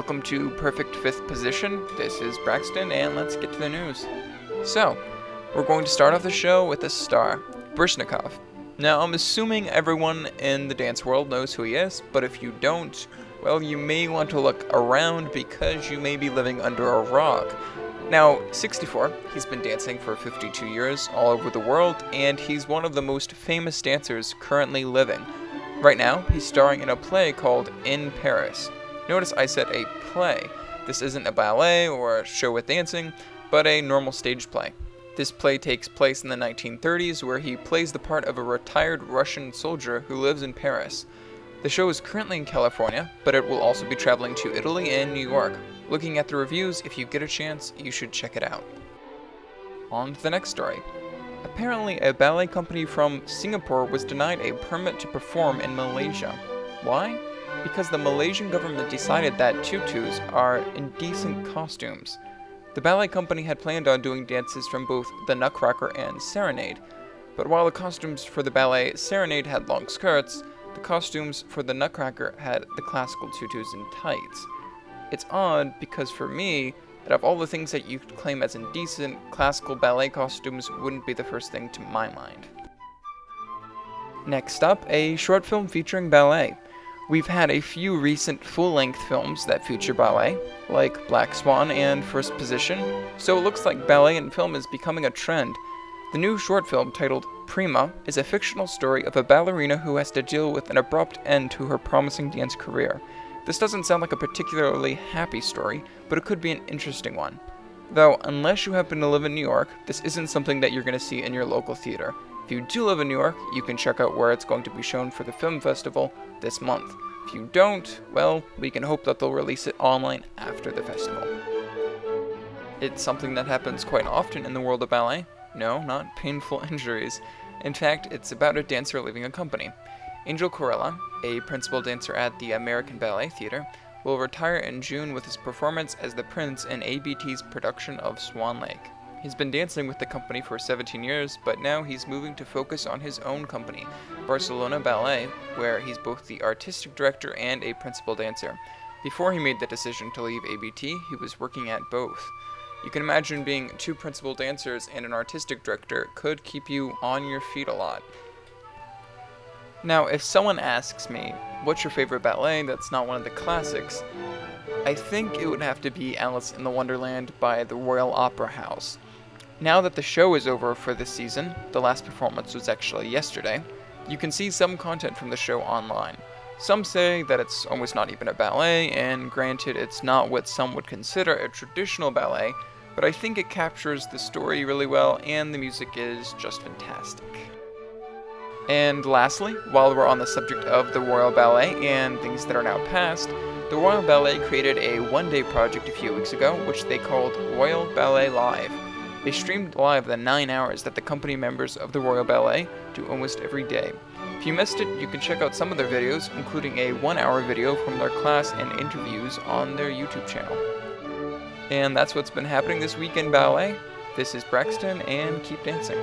welcome to Perfect Fifth Position. This is Braxton, and let's get to the news. So, we're going to start off the show with a star, Baryshnikov. Now, I'm assuming everyone in the dance world knows who he is, but if you don't, well, you may want to look around because you may be living under a rock. Now, 64, he's been dancing for 52 years all over the world, and he's one of the most famous dancers currently living. Right now, he's starring in a play called In Paris. Notice I said a play. This isn't a ballet or a show with dancing, but a normal stage play. This play takes place in the 1930s, where he plays the part of a retired Russian soldier who lives in Paris. The show is currently in California, but it will also be traveling to Italy and New York. Looking at the reviews, if you get a chance, you should check it out. On to the next story. Apparently, a ballet company from Singapore was denied a permit to perform in Malaysia. Why? Because the Malaysian government decided that TuTus are indecent costumes. The ballet company had planned on doing dances from both the Nutcracker and Serenade, but while the costumes for the ballet Serenade had long skirts, the costumes for the Nutcracker had the classical tutus and tights. It's odd because for me, that of all the things that you could claim as indecent, classical ballet costumes wouldn't be the first thing to my mind. Next up, a short film featuring ballet. We've had a few recent full-length films that feature ballet, like Black Swan and First Position, so it looks like ballet in film is becoming a trend. The new short film, titled Prima, is a fictional story of a ballerina who has to deal with an abrupt end to her promising dance career. This doesn't sound like a particularly happy story, but it could be an interesting one. Though, unless you happen to live in New York, this isn't something that you're going to see in your local theater. If you do live in New York, you can check out where it's going to be shown for the film festival this month. If you don't, well, we can hope that they'll release it online after the festival. It's something that happens quite often in the world of ballet. No, not painful injuries. In fact, it's about a dancer leaving a company. Angel Corella, a principal dancer at the American Ballet Theater, will retire in June with his performance as the prince in ABT's production of Swan Lake. He's been dancing with the company for 17 years, but now he's moving to focus on his own company, Barcelona Ballet, where he's both the artistic director and a principal dancer. Before he made the decision to leave ABT, he was working at both. You can imagine being two principal dancers and an artistic director could keep you on your feet a lot. Now, if someone asks me, what's your favorite ballet that's not one of the classics, I think it would have to be Alice in the Wonderland by the Royal Opera House. Now that the show is over for this season, the last performance was actually yesterday, you can see some content from the show online. Some say that it's almost not even a ballet, and granted it's not what some would consider a traditional ballet, but I think it captures the story really well and the music is just fantastic. And lastly, while we're on the subject of the Royal Ballet and things that are now past, the Royal Ballet created a one-day project a few weeks ago, which they called Royal Ballet Live. They streamed live the 9 hours that the company members of the Royal Ballet do almost every day. If you missed it, you can check out some of their videos, including a 1-hour video from their class and interviews on their YouTube channel. And that's what's been happening this week in ballet. This is Braxton, and keep dancing.